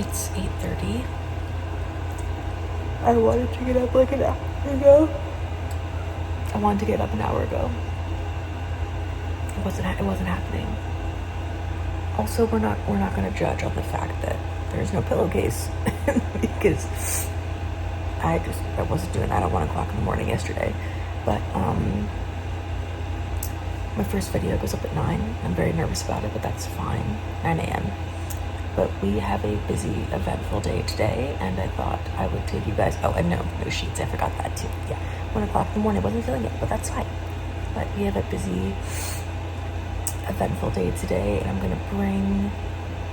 It's 8:30. I wanted to get up like an hour ago. It wasn't happening. Also, we're not going to judge on the fact that there's no pillowcase because I wasn't doing that at 1 o'clock in the morning yesterday. But my first video goes up at 9. I'm very nervous about it, but that's fine. 9 a.m. But we have a busy, eventful day today, and I thought I would take you guys. Oh, and no sheets. I forgot that too. Yeah, 1 o'clock in the morning. I wasn't feeling it, but that's fine. But we have a busy, eventful day today, and I'm going to bring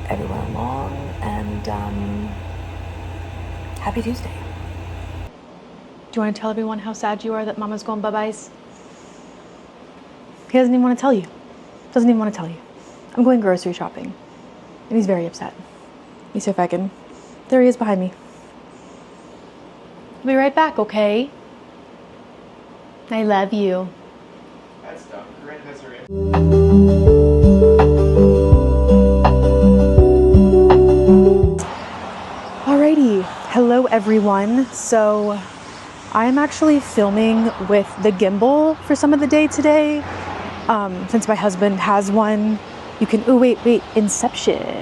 everyone along. And happy Tuesday. Do you want to tell everyone how sad you are that Mama's going bye-byes? He doesn't even want to tell you. I'm going grocery shopping. And he's very upset. Let me see if I can... There he is behind me. I'll be right back, okay? I love you. That's dumb. Great misery. Alrighty. Hello, everyone. So, I'm actually filming with the gimbal for some of the day today. Since my husband has one. You can, oh wait, Inception,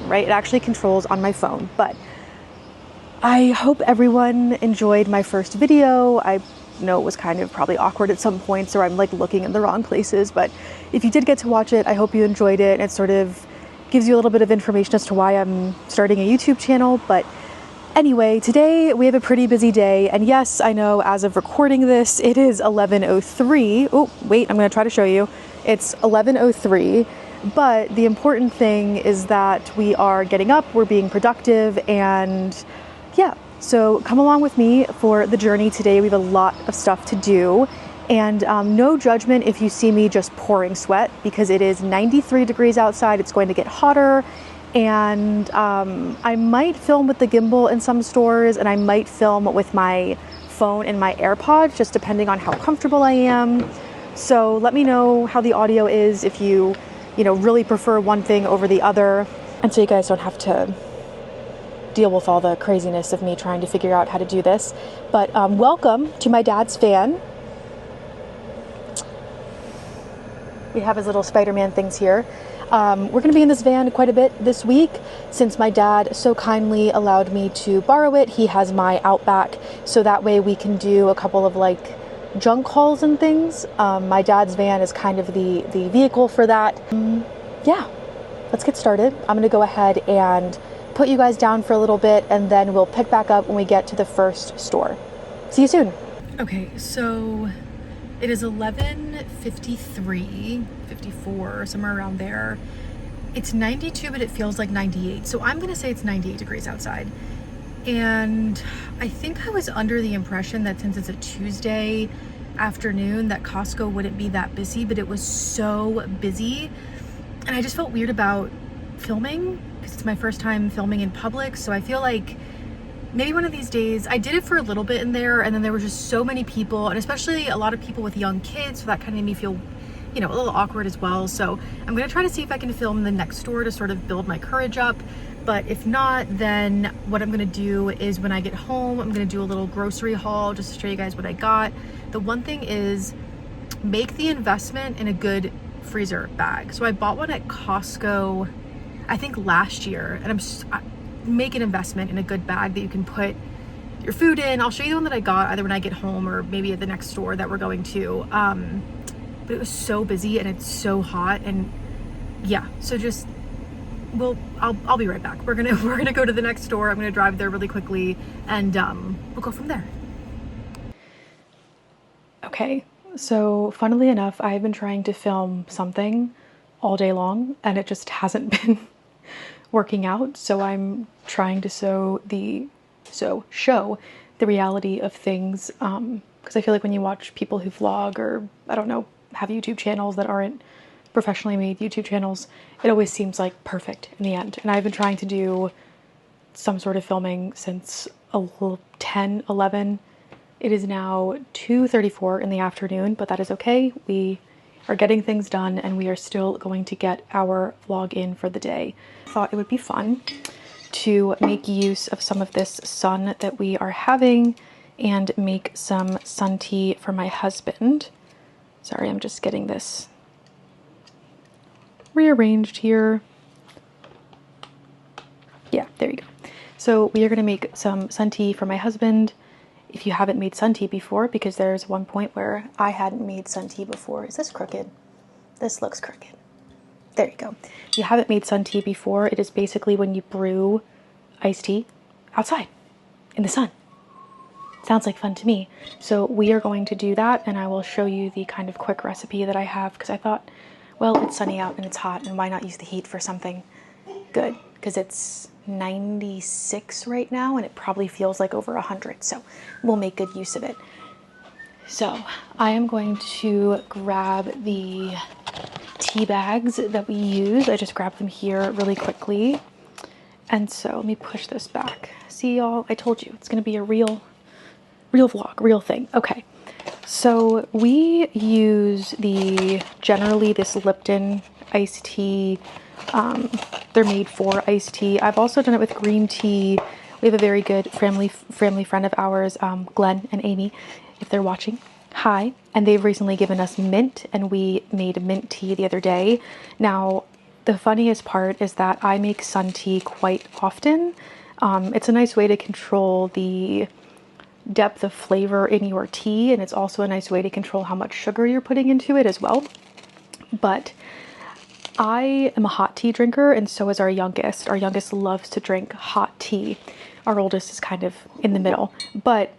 right? It actually controls on my phone, but I hope everyone enjoyed my first video. I know it was kind of probably awkward at some points, or I'm like looking in the wrong places, but if you did get to watch it, I hope you enjoyed it. And it sort of gives you a little bit of information as to why I'm starting a YouTube channel. But anyway, today we have a pretty busy day, and yes, I know as of recording this, it is 11:03. Oh, wait, I'm gonna try to show you. It's 11:03, but the important thing is that we are getting up, we're being productive, and yeah, so come along with me for the journey today. We have a lot of stuff to do, and no judgment if you see me just pouring sweat, because it is 93 degrees outside. It's going to get hotter, and I might film with the gimbal in some stores, and I might film with my phone and my AirPods, just depending on how comfortable I am. So let me know how the audio is, if you really prefer one thing over the other, and so you guys don't have to deal with all the craziness of me trying to figure out how to do this. But welcome to my dad's van. We have his little Spider-Man things here. We're going to be in this van quite a bit this week, since my dad so kindly allowed me to borrow it. He has my Outback, so that way we can do a couple of junk hauls and things. My dad's van is kind of the vehicle for that. Yeah, let's get started. I'm gonna go ahead and put you guys down for a little bit, and then we'll pick back up when we get to the first store. See you soon. Okay, so it is 11:53, 54, somewhere around there. It's 92, but it feels like 98. So I'm gonna say it's 98 degrees outside. And I think I was under the impression that since it's a Tuesday afternoon that Costco wouldn't be that busy, but it was so busy. And I just felt weird about filming because it's my first time filming in public. So I feel like maybe one of these days, I did it for a little bit in there, and then there were just so many people, and especially a lot of people with young kids. So that kind of made me feel, a little awkward as well. So I'm going to try to see if I can film the next store to sort of build my courage up. But if not, then what I'm gonna do is when I get home, I'm gonna do a little grocery haul just to show you guys what I got. The one thing is, make the investment in a good freezer bag. So I bought one at Costco, I think last year, and make an investment in a good bag that you can put your food in. I'll show you the one that I got either when I get home or maybe at the next store that we're going to. But it was so busy and it's so hot, and yeah, so just, well, I'll be right back. We're gonna go to the next store. I'm gonna drive there really quickly, and we'll go from there. Okay, so funnily enough, I've been trying to film something all day long, and it just hasn't been working out. So I'm trying to show the reality of things, because I feel like when you watch people who vlog, or I don't know, have YouTube channels that aren't professionally made YouTube channels, it always seems like perfect in the end. And I've been trying to do some sort of filming since 10, 11. It is now 2:34 in the afternoon, but that is okay. We are getting things done, and we are still going to get our vlog in for the day. I thought it would be fun to make use of some of this sun that we are having and make some sun tea for my husband. Sorry, I'm just getting this rearranged here. Yeah, there you go. So we are going to make some sun tea for my husband. If you haven't made sun tea before, because there's one point where I hadn't made sun tea before. Is this crooked? This looks crooked. There you go. If you haven't made sun tea before, it is basically when you brew iced tea outside in the sun. Sounds like fun to me. So we are going to do that, and I will show you the kind of quick recipe that I have, because I thought, well, it's sunny out and it's hot, and why not use the heat for something good? Because it's 96 right now, and it probably feels like over 100, so we'll make good use of it. So I am going to grab the tea bags that we use. I just grabbed them here really quickly. And so let me push this back. See, y'all, I told you it's going to be a real vlog, real thing. Okay, so we use generally this Lipton iced tea. They're made for iced tea. I've also done it with green tea. We have a very good family friend of ours, Glenn and Amy, if they're watching. Hi. And they've recently given us mint, and we made mint tea the other day. Now, the funniest part is that I make sun tea quite often. It's a nice way to control the depth of flavor in your tea, and it's also a nice way to control how much sugar you're putting into it as well. But I am a hot tea drinker, and so is our youngest. Our youngest loves to drink hot tea. Our oldest is kind of in the middle, but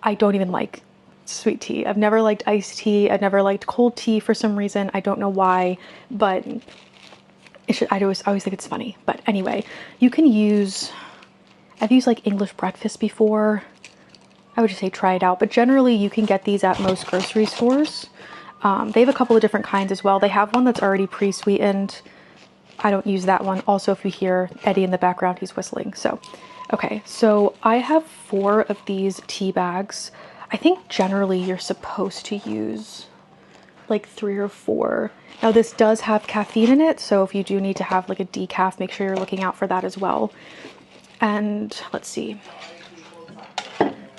I don't even like sweet tea. I've never liked iced tea. I've never liked cold tea for some reason. I don't know why, but I always think it's funny. But anyway, you can use, I've used like English breakfast before. I would just say try it out, but generally you can get these at most grocery stores. They have a couple of different kinds as well. They have one that's already pre-sweetened. I don't use that one. Also, if you hear Eddie in the background, he's whistling. So, okay, so I have 4 of these tea bags. I think generally you're supposed to use like 3 or 4. Now this does have caffeine in it, so if you do need to have like a decaf, make sure you're looking out for that as well. And let's see.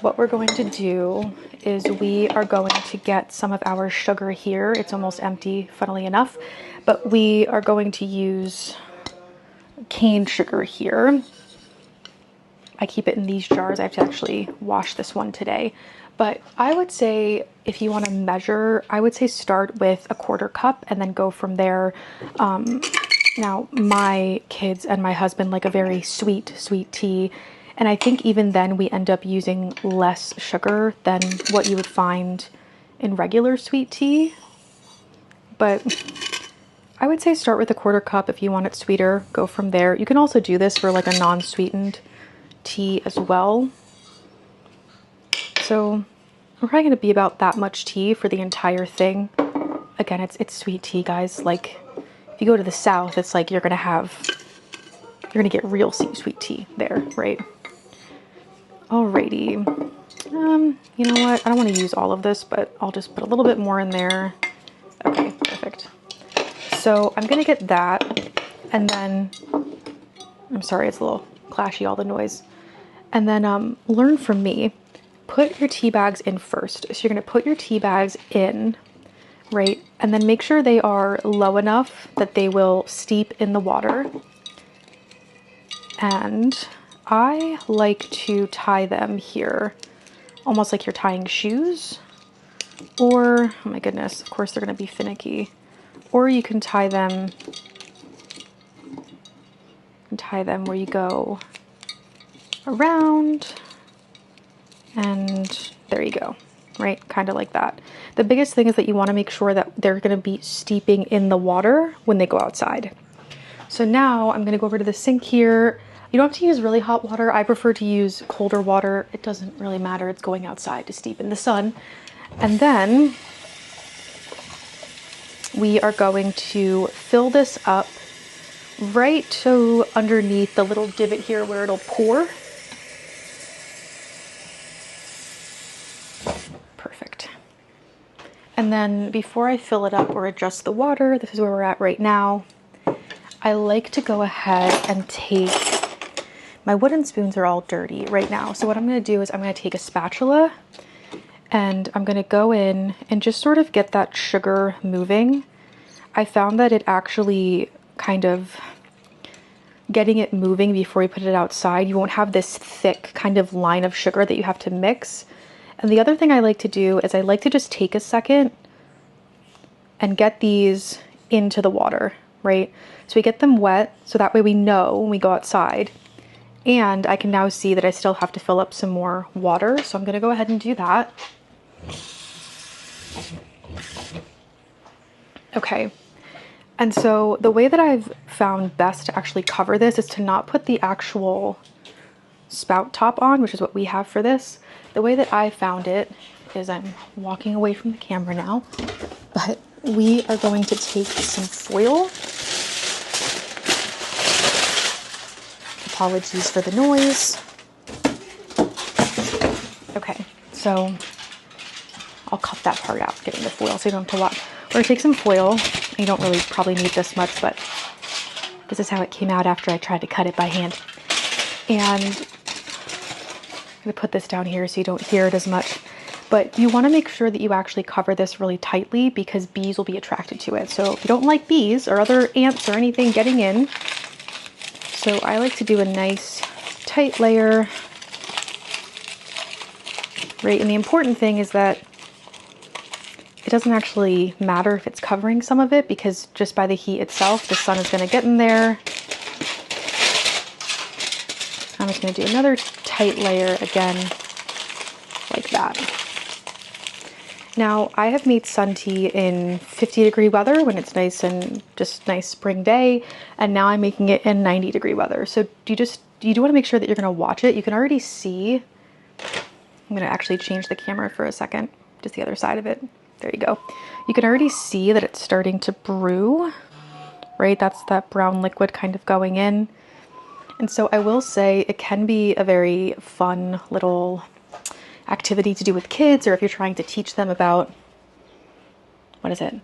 What we're going to do is we are going to get some of our sugar here. It's almost empty, funnily enough, but we are going to use cane sugar here. I keep it in these jars. I have to actually wash this one today. But I would say if you want to measure, I would say start with a 1/4 cup and then go from there. Now, my kids and my husband like a very sweet tea. And I think even then we end up using less sugar than what you would find in regular sweet tea. But I would say start with a 1/4 cup if you want it sweeter. Go from there. You can also do this for like a non-sweetened tea as well. So we're probably going to be about that much tea for the entire thing. Again, it's sweet tea, guys. Like if you go to the South, it's like you're going to get real sweet tea there, right? Alrighty. You know what? I don't want to use all of this, but I'll just put a little bit more in there. Okay, perfect. So I'm going to get that, and then, I'm sorry, it's a little clashy, all the noise. And then learn from me. Put your tea bags in first. So you're going to put your tea bags in, right? And then make sure they are low enough that they will steep in the water. And I like to tie them here, almost like you're tying shoes. Or, oh my goodness, of course they're going to be finicky. Or you can tie them where you go around, and there you go, right? Kind of like that. The biggest thing is that you want to make sure that they're going to be steeping in the water when they go outside. So now I'm going to go over to the sink here. You don't have to use really hot water. I prefer to use colder water. It doesn't really matter. It's going outside to steep in the sun. And then we are going to fill this up right to underneath the little divot here where it'll pour. Perfect. And then before I fill it up or adjust the water, this is where we're at right now, I like to go ahead and take My wooden spoons are all dirty right now. So what I'm going to do is I'm going to take a spatula and I'm going to go in and just sort of get that sugar moving. I found that it actually kind of getting it moving before you put it outside, you won't have this thick kind of line of sugar that you have to mix. And the other thing I like to do is I like to just take a second and get these into the water, right? So we get them wet, so that way we know when we go outside. And I can now see that I still have to fill up some more water, so I'm gonna go ahead and do that. Okay, and so the way that I've found best to actually cover this is to not put the actual spout top on, which is what we have for this. The way that I found it is, I'm walking away from the camera now, but we are going to take some foil. Apologies for the noise. Okay, so I'll cut that part out, getting the foil, so you don't have to watch. We're gonna take some foil. You don't really probably need this much, but this is how it came out after I tried to cut it by hand. And I'm gonna put this down here so you don't hear it as much. But you wanna make sure that you actually cover this really tightly because bees will be attracted to it. So if you don't like bees or other ants or anything getting in, so I like to do a nice tight layer, right? And the important thing is that it doesn't actually matter if it's covering some of it because just by the heat itself, the sun is going to get in there. I'm just going to do another tight layer again, like that. Now, I have made sun tea in 50-degree weather when it's nice and just nice spring day, and now I'm making it in 90-degree weather. So you do want to make sure that you're going to watch it. You can already see. I'm going to actually change the camera for a second, just the other side of it. There you go. You can already see that it's starting to brew, right? That's that brown liquid kind of going in. And so I will say it can be a very fun little activity to do with kids, or if you're trying to teach them about, what is it?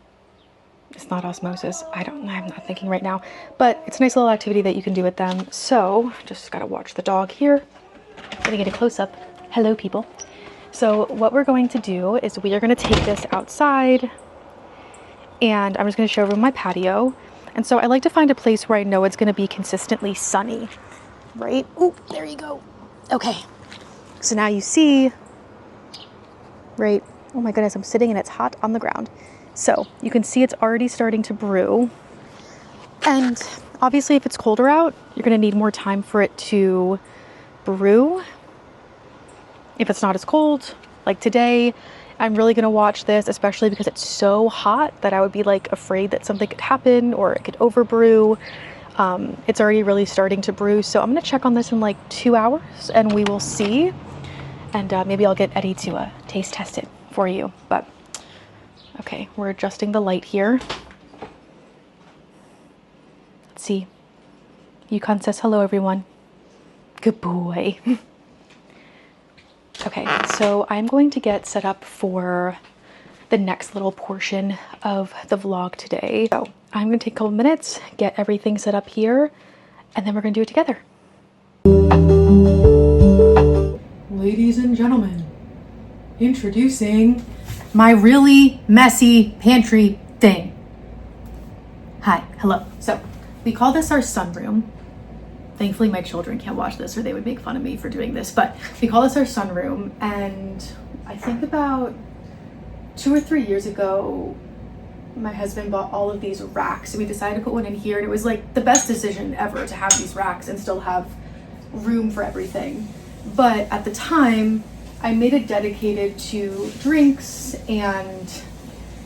It's not osmosis. I'm not thinking right now, but it's a nice little activity that you can do with them. So just gotta watch the dog here. Gonna get a close up. Hello, people. So what we're going to do is we are going to take this outside, and I'm just going to show everyone my patio. And so I like to find a place where I know it's going to be consistently sunny, right? Oh, there you go. Okay. So now you see, right? Oh my goodness, I'm sitting and it's hot on the ground. So you can see it's already starting to brew. And obviously if it's colder out, you're going to need more time for it to brew. If it's not as cold, like today, I'm really gonna watch this, especially because it's so hot that I would be like afraid that something could happen or it could overbrew. It's already really starting to brew, so I'm gonna check on this in like 2 hours and we will see. And maybe I'll get Eddie to taste test it for you. But okay, we're adjusting the light here. Let's see. Yukon says hello, everyone. Good boy. Okay, so I'm going to get set up for the next little portion of the vlog today. So I'm going to take a couple minutes, get everything set up here, and then we're going to do it together. Ladies and gentlemen, introducing my really messy pantry thing. Hi, hello. So we call this our sunroom. Thankfully, my children can't watch this or they would make fun of me for doing this, but we call this our sunroom. And I think about 2 or 3 years ago, my husband bought all of these racks. So we decided to put one in here, and it was like the best decision ever to have these racks and still have room for everything. But at the time, I made it dedicated to drinks and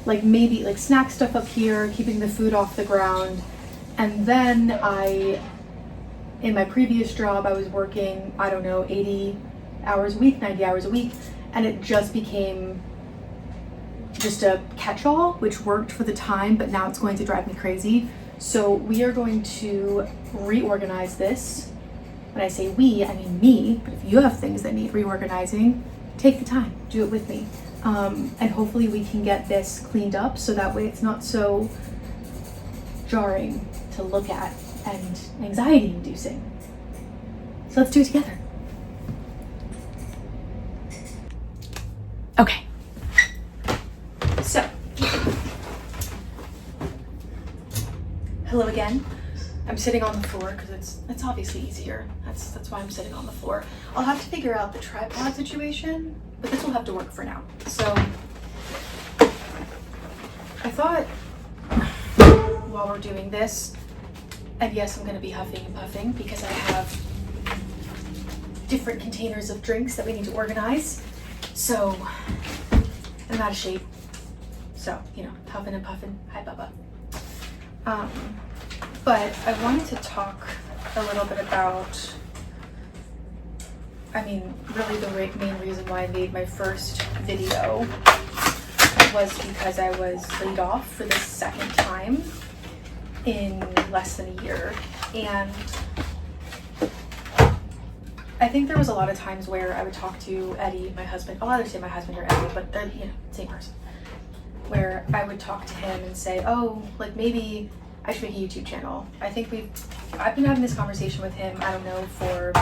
like maybe like snack stuff up here, keeping the food off the ground. And then in my previous job, I was working, I don't know, 80 hours a week, 90 hours a week, and it just became just a catch-all, which worked for the time, but now it's going to drive me crazy. So we are going to reorganize this. When I say we, I mean me, but if you have things that need reorganizing, take the time, do it with me. And hopefully we can get this cleaned up so that way it's not so jarring to look at and anxiety inducing. So let's do it together. Okay. So, hello again. I'm sitting on the floor because it's obviously easier. That's why I'm sitting on the floor. I'll have to figure out the tripod situation, but this will have to work for now. So I thought while we're doing this, and yes, I'm going to be huffing and puffing because I have different containers of drinks that we need to organize. So I'm out of shape. So, you know, huffing and puffing. Hi, Bubba. But I wanted to talk a little bit about, really the main reason why I made my first video was because I was laid off for the second time in less than a year. And I think there was a lot of times where I would talk to Eddie, my husband. I'll either say my husband or Eddie, but they're, same person. Where I would talk to him and say, oh, like maybe I should make a YouTube channel. I've been having this conversation with him, I don't know, for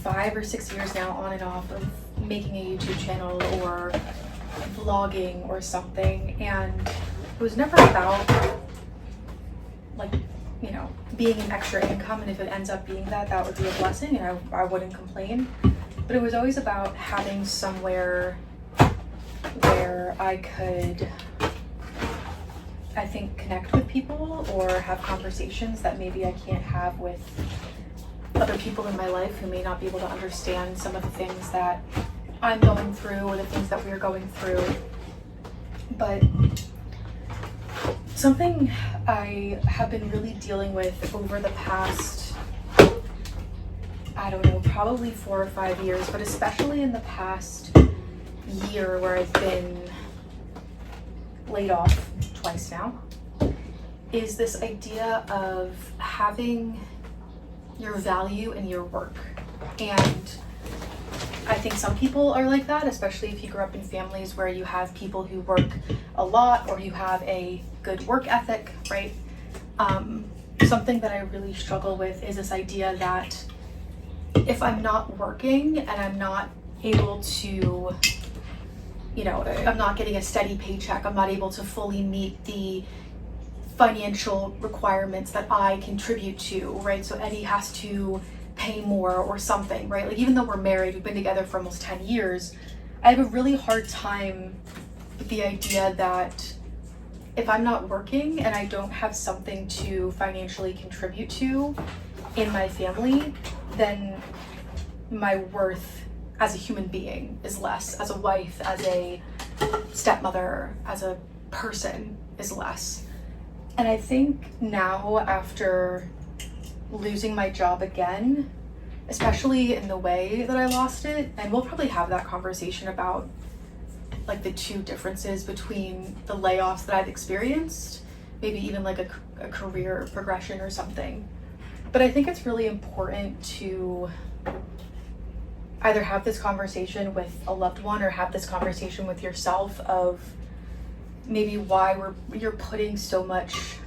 5 or 6 years now, on and off, of making a YouTube channel or vlogging or something. And it was never about, like, being an extra income. And if it ends up being that would be a blessing, and I wouldn't complain. But it was always about having somewhere where I could, I think, connect with people or have conversations that maybe I can't have with other people in my life who may not be able to understand some of the things that I'm going through or the things that we're going through. But something I have been really dealing with over the past, I don't know, probably 4 or 5 years, but especially in the past year where I've been laid off twice now, is this idea of having your value in your work. And I think some people are like that, especially if you grew up in families where you have people who work a lot or you have a good work ethic, right? Something that I really struggle with is this idea that if I'm not working and I'm not able to, I'm not getting a steady paycheck, I'm not able to fully meet the financial requirements that I contribute to, right? So Eddie has to pay more or something, right? Like, even though we're married, we've been together for almost 10 years, I have a really hard time with the idea that if I'm not working and I don't have something to financially contribute to in my family, then my worth as a human being is less, as a wife, as a stepmother, as a person is less. And I think now, after losing my job again, especially in the way that I lost it, and we'll probably have that conversation about like the two differences between the layoffs that I've experienced, maybe even like a career progression or something. But I think it's really important to either have this conversation with a loved one or have this conversation with yourself of maybe why you're putting so much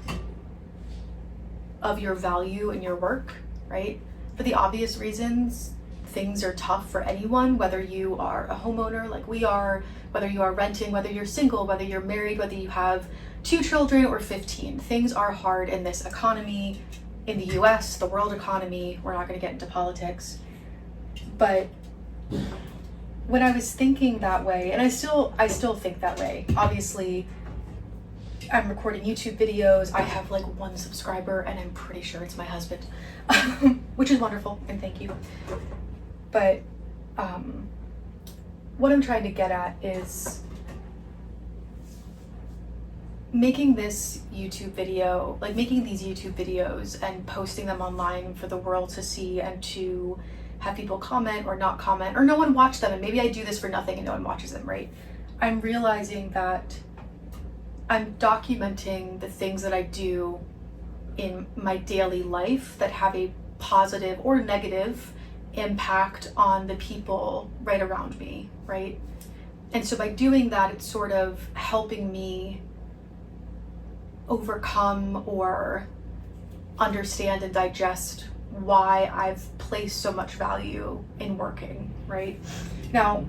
of your value in your work, right? For the obvious reasons, things are tough for anyone, whether you are a homeowner like we are, whether you are renting, whether you're single, whether you're married, whether you have 2 children or 15. Things are hard in this economy, in the US, the world economy. We're not going to get into politics. But when I was thinking that way, and I still think that way, obviously I'm recording YouTube videos, I have like 1 subscriber, and I'm pretty sure it's my husband, which is wonderful, and thank you. But what I'm trying to get at is making this YouTube video, like making these YouTube videos and posting them online for the world to see and to have people comment or not comment, or no one watch them, and maybe I do this for nothing and no one watches them, right? I'm realizing that I'm documenting the things that I do in my daily life that have a positive or negative impact on the people right around me, right? And so by doing that, it's sort of helping me overcome or understand and digest why I've placed so much value in working, right? Now,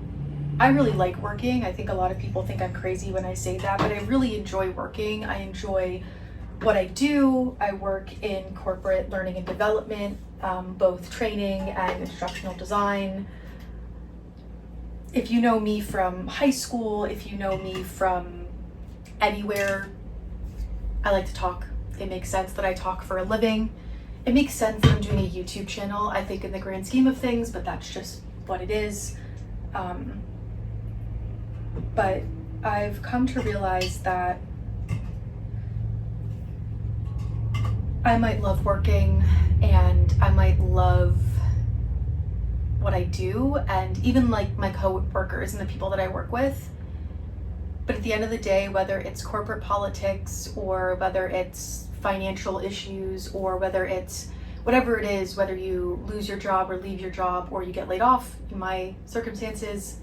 I really like working. I think a lot of people think I'm crazy when I say that, but I really enjoy working. I enjoy what I do. I work in corporate learning and development, both training and instructional design. If you know me from high school, if you know me from anywhere, I like to talk. It makes sense that I talk for a living. It makes sense that I'm doing a YouTube channel, I think, in the grand scheme of things, but that's just what it is. But I've come to realize that I might love working and I might love what I do, and even like my co-workers and the people that I work with. But at the end of the day, whether it's corporate politics or whether it's financial issues or whether it's whatever it is, whether you lose your job or leave your job or you get laid off, in my circumstances,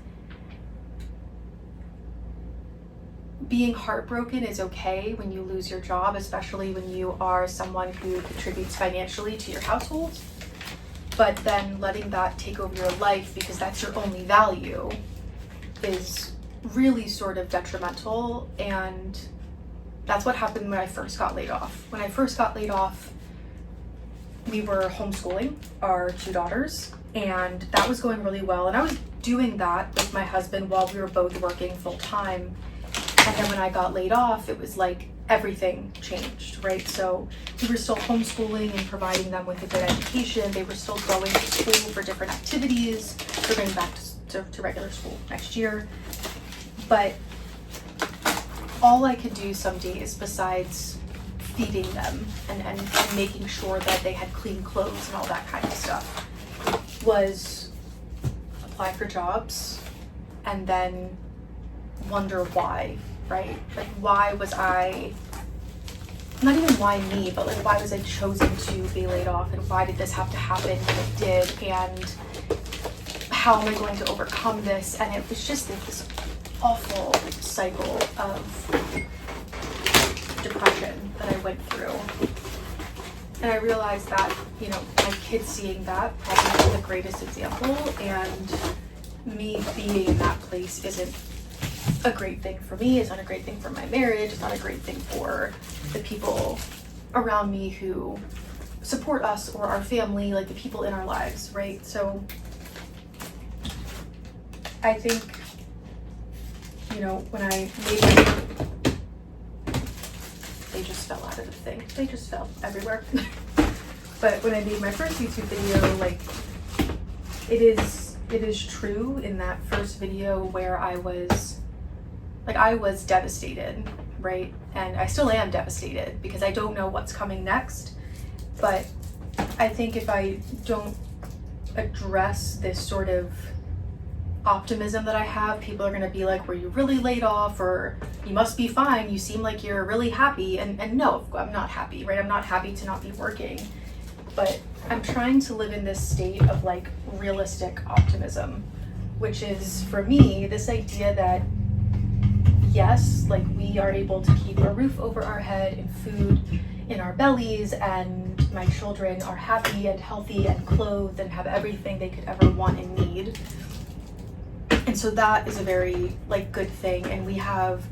being heartbroken is okay when you lose your job, especially when you are someone who contributes financially to your household. But then letting that take over your life because that's your only value is really sort of detrimental. And that's what happened when I first got laid off. When I first got laid off, we were homeschooling our 2 daughters, and that was going really well. And I was doing that with my husband while we were both working full time. And then when I got laid off, it was like everything changed, right? So we were still homeschooling and providing them with a good education. They were still going to school for different activities. They're going back to regular school next year. But all I could do some days besides feeding them and making sure that they had clean clothes and all that kind of stuff was apply for jobs and then wonder why, right? Like, why was I, not even why me, but like, why was I chosen to be laid off, and why did this have to happen when it did, and how am I going to overcome this? And it was just like this awful cycle of depression that I went through. And I realized that, you know, my kids seeing that probably was the greatest example, and me being in that place isn't a great thing for me. It's not a great thing for my marriage. It's not a great thing for the people around me who support us or our family, like the people in our lives, right? So I think, you know, when I made they just fell out of the thing. They just fell everywhere. But when I made my first YouTube video, like, it is true in that first video where I was devastated, right? And I still am devastated because I don't know what's coming next. But I think if I don't address this sort of optimism that I have, people are going to be like, were you really laid off? Or you must be fine. You seem like you're really happy. And no, I'm not happy, right? I'm not happy to not be working. But I'm trying to live in this state of like realistic optimism, which is for me this idea that yes, like we are able to keep a roof over our head and food in our bellies, and my children are happy and healthy and clothed and have everything they could ever want and need. And so that is a very like good thing, and we have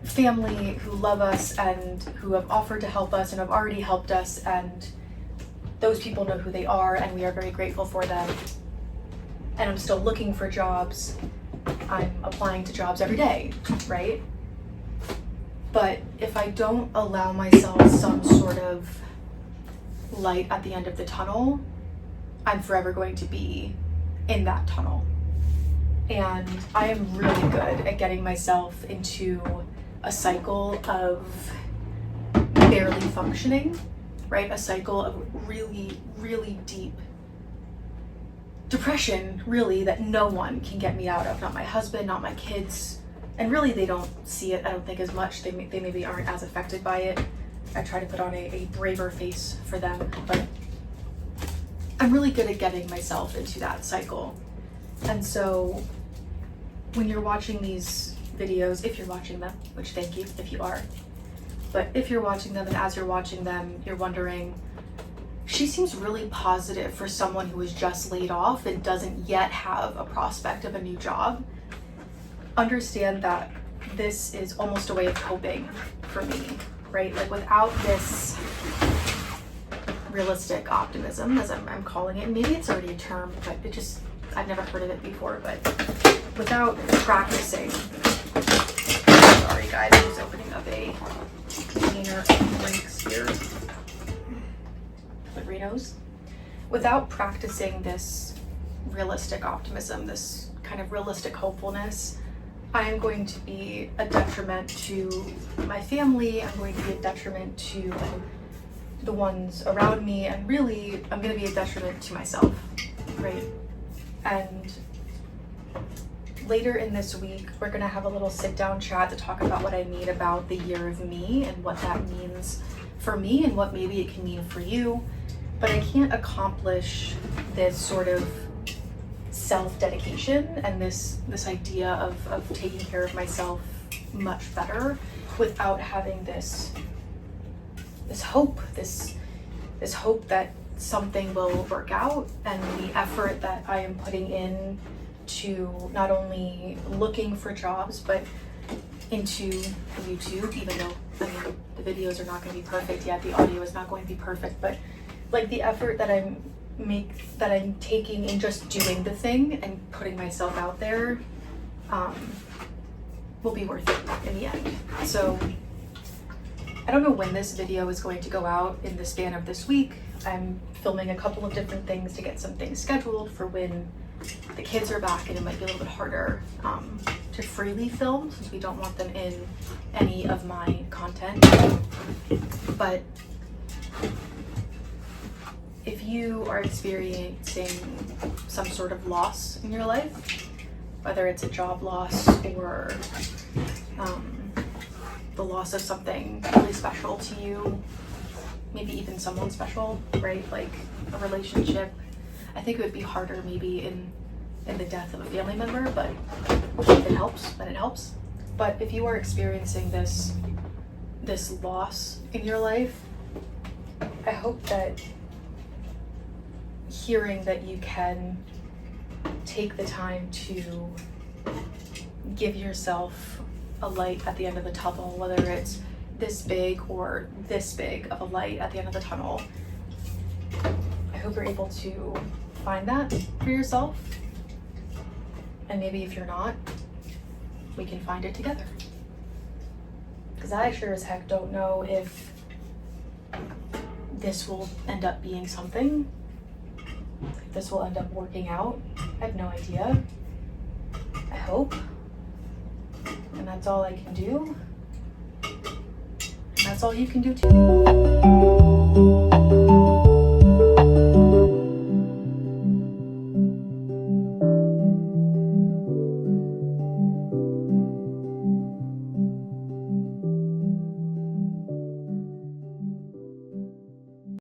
family who love us and who have offered to help us and have already helped us, and those people know who they are, and we are very grateful for them. And I'm still looking for jobs. I'm applying to jobs every day, right? But if I don't allow myself some sort of light at the end of the tunnel, I'm forever going to be in that tunnel. And I am really good at getting myself into a cycle of barely functioning, right? A cycle of really, really deep depression, really, that no one can get me out of. Not my husband, not my kids. And really, they don't see it, I don't think, as much. They maybe aren't as affected by it. I try to put on a braver face for them, but I'm really good at getting myself into that cycle. And so when you're watching these videos, if you're watching them, which thank you if you are, but if you're watching them and as you're watching them, you're wondering, she seems really positive for someone who was just laid off and doesn't yet have a prospect of a new job. Understand that this is almost a way of coping for me, right? Like without this realistic optimism, as I'm calling it, maybe it's already a term, but I've never heard of it before, but without practicing, sorry guys, I was opening up a container of drinks here. Rinos. Without practicing this realistic optimism, this kind of realistic hopefulness, I am going to be a detriment to my family. I'm going to be a detriment to the ones around me, and really I'm going to be a detriment to myself, right? And later in this week, we're going to have a little sit down chat to talk about what I mean about the year of me and what that means for me and what maybe it can mean for you. But I can't accomplish this sort of self-dedication and this idea of taking care of myself much better without having this hope, this hope that something will work out, and the effort that I am putting in to not only looking for jobs but into YouTube, even though the videos are not going to be perfect yet, the audio is not going to be perfect, but like the effort that I'm taking in just doing the thing and putting myself out there will be worth it in the end. So I don't know when this video is going to go out in the span of this week. I'm filming a couple of different things to get some things scheduled for when the kids are back, and it might be a little bit harder to freely film since we don't want them in any of my content. But if you are experiencing some sort of loss in your life, whether it's a job loss or the loss of something really special to you, maybe even someone special, right? Like a relationship. I think it would be harder maybe in the death of a family member, but if it helps, then it helps. But if you are experiencing this loss in your life, I hope that hearing that you can take the time to give yourself a light at the end of the tunnel, whether it's this big or this big of a light at the end of the tunnel. I hope you're able to find that for yourself, and maybe if you're not, we can find it together, because I sure as heck don't know if this will end up being something. This will end up working out. I have no idea. I hope. And that's all I can do. And that's all you can do too.